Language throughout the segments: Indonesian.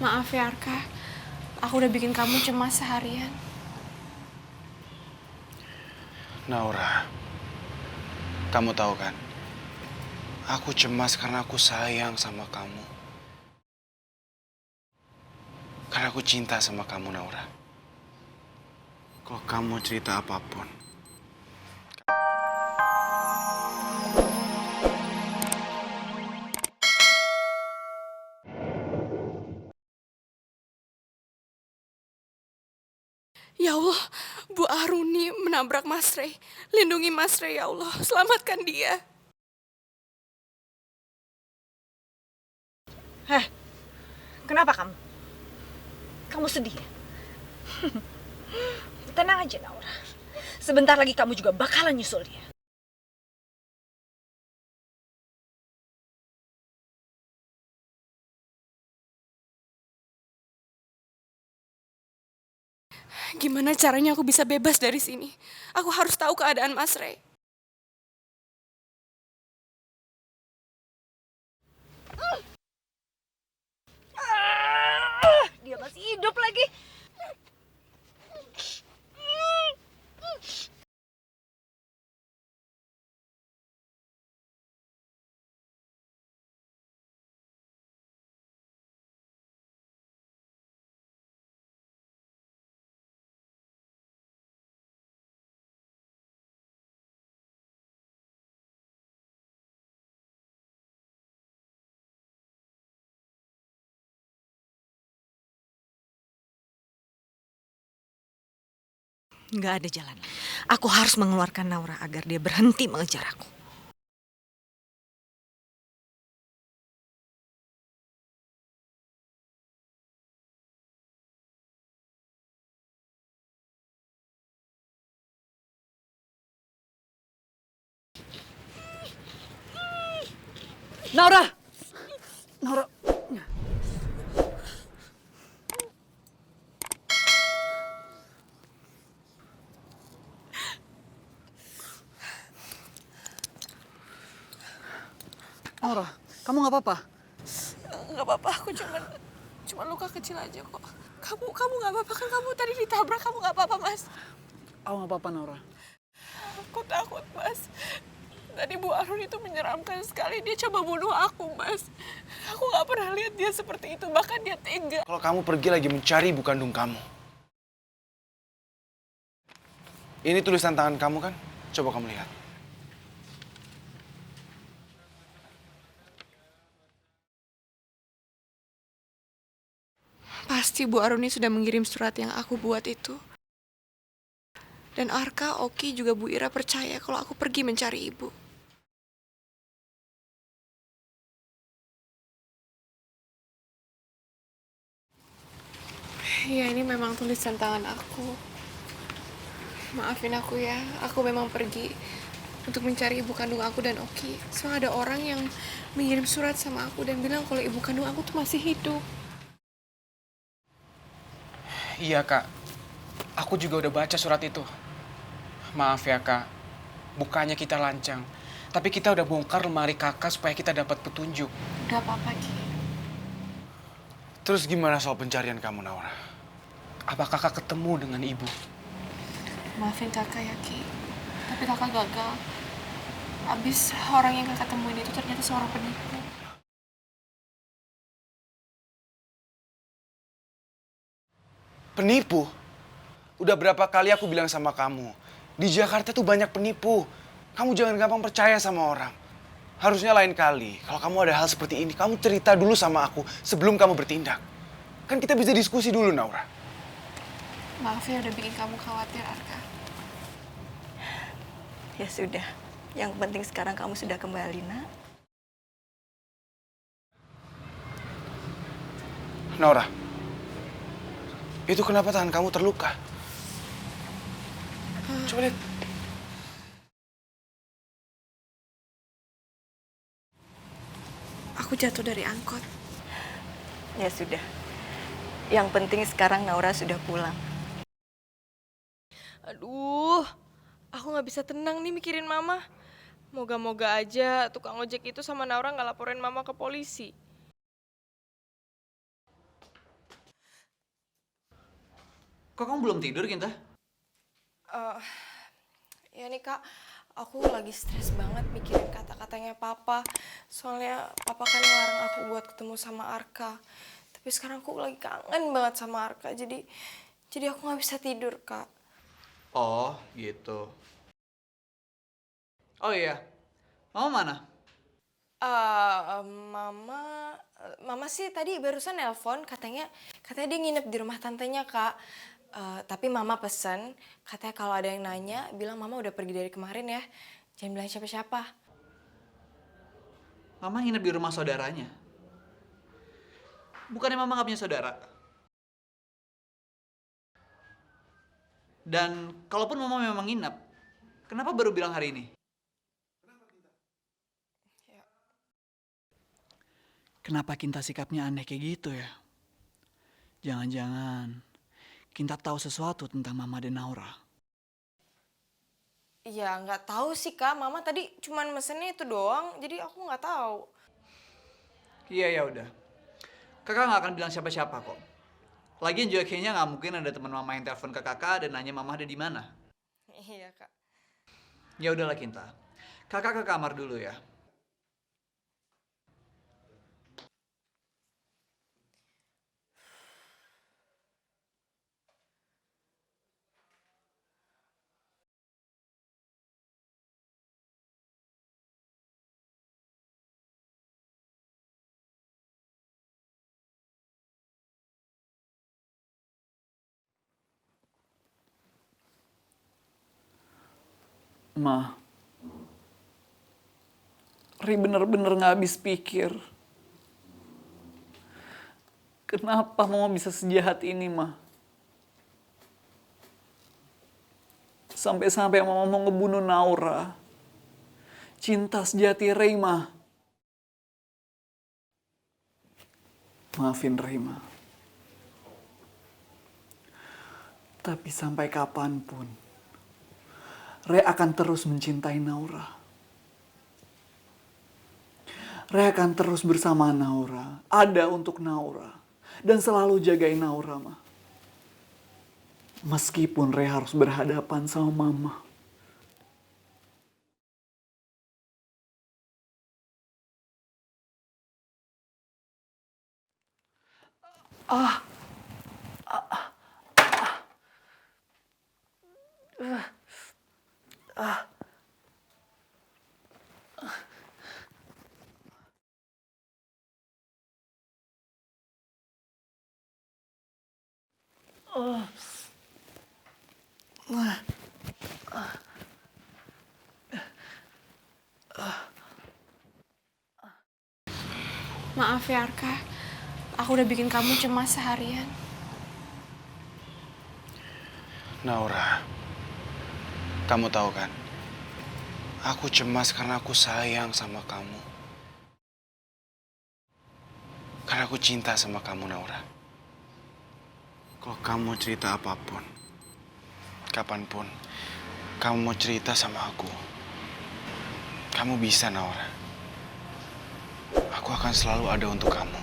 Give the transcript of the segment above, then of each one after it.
Maaf ya Arka, aku udah bikin kamu cemas seharian. Naura, kamu tahu kan? Aku cemas karena aku sayang sama kamu. Karena aku cinta sama kamu, Naura. Kalau kamu cerita apapun, Ya Allah, Bu Aruni menabrak Mas Rey. Lindungi Mas Rey ya Allah, selamatkan dia. Heh, kenapa kamu? Kamu sedih ya? Tenang aja, Naura. Sebentar lagi kamu juga bakalan nyusul dia. Gimana caranya aku bisa bebas dari sini? Aku harus tahu keadaan Mas Rey. Dia masih hidup lagi. Nggak ada jalan. Aku harus mengeluarkan Naura agar dia berhenti mengejar aku. Naura! Naura! Naura, kamu nggak apa-apa? Gak apa-apa, aku cuma luka kecil aja kok. Kamu gak apa-apa kan? Kamu tadi ditabrak, kamu gak apa-apa Mas? Aku nggak apa-apa, Naura. Aku takut Mas. Tadi Bu Arun itu menyeramkan sekali, dia coba bunuh aku Mas. Aku gak pernah lihat dia seperti itu, bahkan dia tega. kalau kamu pergi lagi mencari ibu kandung kamu. Ini tulisan tangan kamu kan? Coba kamu lihat. Pasti Bu Aruni sudah mengirim surat yang aku buat itu. Dan Arka, Oki, juga Bu Ira percaya kalau aku pergi mencari ibu. Ya, ini memang tulisan tangan aku. Maafin aku ya, aku memang pergi untuk mencari ibu kandung aku dan Oki. Soalnya ada orang yang mengirim surat sama aku dan bilang kalau ibu kandung aku tuh masih hidup. Iya kak, aku juga udah baca surat itu. Maaf ya kak, bukannya kita lancang, tapi kita udah bongkar lemari kakak supaya kita dapat petunjuk. Udah apa-apa, Ki. Terus gimana soal pencarian kamu, Naura? Apa kakak ketemu dengan ibu? Maafin kakak ya, Ki. Tapi kakak gagal. Abis orang yang kakak temuin itu ternyata seorang penipu. Penipu? Udah berapa kali aku bilang sama kamu, di Jakarta tuh banyak penipu. Kamu jangan gampang percaya sama orang. Harusnya lain kali, kalau kamu ada hal seperti ini, kamu cerita dulu sama aku sebelum kamu bertindak. Kan kita bisa diskusi dulu, Naura. Maaf ya udah bikin kamu khawatir, Arka. Ya sudah. Yang penting sekarang kamu sudah kembali, Nak. Naura, itu kenapa tangan kamu terluka? Coba lihat. Aku jatuh dari angkot. Ya sudah. Yang penting sekarang Naura sudah pulang. Aduh, aku nggak bisa tenang nih mikirin mama. Moga-moga aja tukang ojek itu sama Naura nggak laporin mama ke polisi. Kok kamu belum tidur, Kinta? Ya nih kak, aku lagi stres banget mikirin kata-katanya papa. Soalnya papa kan ngelarang aku buat ketemu sama Arka. Tapi sekarang aku lagi kangen banget sama Arka. Jadi aku nggak bisa tidur kak. Oh, gitu. Oh iya, mama mana? Mama sih tadi barusan nelpon katanya dia nginep di rumah tantenya kak. Tapi mama pesen katanya kalau ada yang nanya bilang mama udah pergi dari kemarin ya. Jangan bilang siapa-siapa. Mama nginep di rumah saudaranya. Bukannya mama gak punya saudara? Dan kalaupun mama memang nginep, kenapa baru bilang hari ini? Kenapa Kinta sikapnya aneh kayak gitu ya? Jangan-jangan Kinta tahu sesuatu tentang Mama dan Naura. Ya nggak tahu sih kak. Mama tadi cuman mesennya itu doang. Jadi aku nggak tahu. Iya ya udah. Kakak nggak akan bilang siapa-siapa kok. Lagian juga kayaknya nggak mungkin ada teman Mama yang telepon ke kakak dan nanya Mama ada di mana. Iya kak. Ya udahlah Kinta. Kakak ke kamar dulu ya. Ma, Ri bener-bener gak habis pikir. Kenapa Mama bisa sejahat ini, Ma? Sampai-sampai Mama mau ngebunuh Naura. Cinta sejati Ri, Ma. Maafin Ri, Ma. Tapi sampai kapanpun, Ri akan terus mencintai Naura. Ri akan terus bersama Naura, ada untuk Naura, dan selalu jagain Naura, Ma. Meskipun Ri harus berhadapan sama Mama. Maaf ya Arka, aku udah bikin kamu cemas seharian. Naura, kamu tahu kan? Aku cemas karena aku sayang sama kamu. Karena aku cinta sama kamu, Naura. Kalau kamu cerita apapun, kapanpun, kamu mau cerita sama aku, kamu bisa, Naura. Aku akan selalu ada untuk kamu.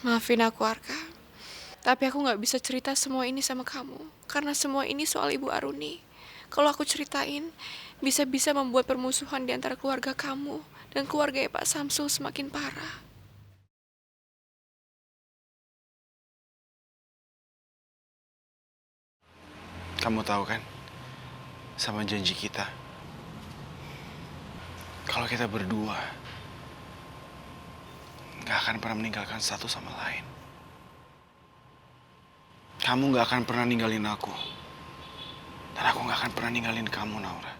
Maafin aku Arka, tapi aku nggak bisa cerita semua ini sama kamu. Karena semua ini soal Ibu Aruni. Kalau aku ceritain, bisa-bisa membuat permusuhan di antara keluarga kamu dan keluarga Pak Samsul semakin parah. Kamu tahu kan, sama janji kita, kalau kita berdua gak akan pernah meninggalkan satu sama lain. Kamu gak akan pernah ninggalin aku, dan aku gak akan pernah ninggalin kamu, Naura.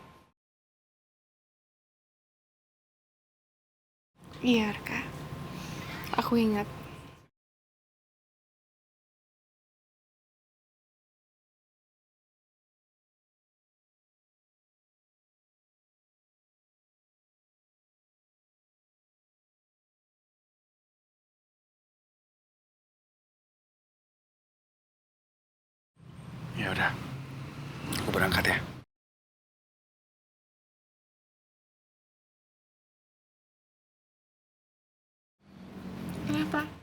Iya Arka, aku ingat. Ya udah, aku berangkat ya. apa?